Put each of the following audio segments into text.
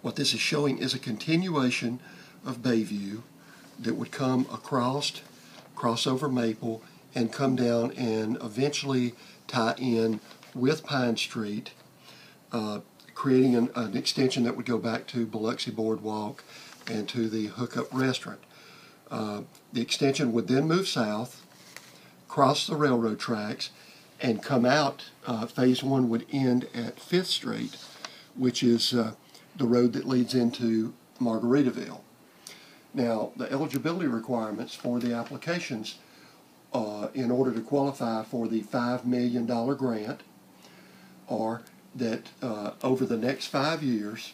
What this is showing is a continuation of Bayview that would come cross over Maple, and come down and eventually tie in with Pine Street, creating an extension that would go back to Biloxi Boardwalk and to the Hookup Restaurant. The extension would then move south, cross the railroad tracks, and come out. Phase 1 would end at 5th Street, which is the road that leads into Margaritaville. Now, the eligibility requirements for the applications in order to qualify for the $5 million grant are that over the next 5 years,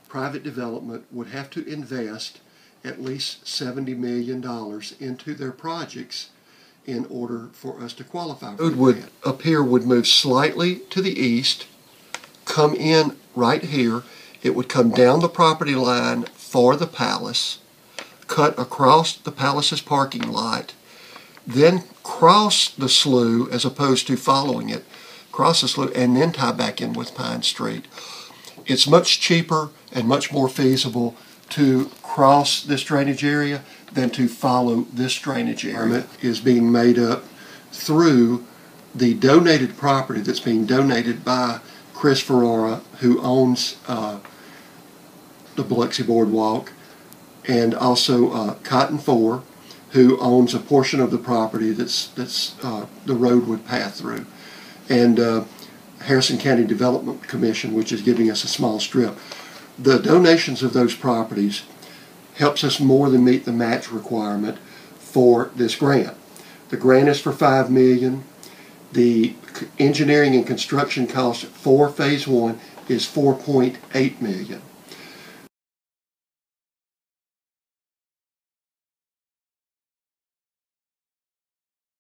private development would have to invest at least $70 million into their projects in order for us to qualify for the grant. Up here would move slightly to the east, come in right here. It would come down the property line for the palace, cut across the palace's parking lot, then cross the slough as opposed to following it, cross the slough, and then tie back in with Pine Street. It's much cheaper and much more feasible to cross this drainage area than to follow this drainage area. It is being made up through the donated property that's being donated by Chris Ferrara, who owns the Biloxi Boardwalk, and also Cotton 4, who owns a portion of the property that's the road would pass through, and Harrison County Development Commission, which is giving us a small strip. The donations of those properties helps us more than meet the match requirement for this grant. The grant is for $5 million. The engineering and construction cost for Phase 1 is $4.8 million.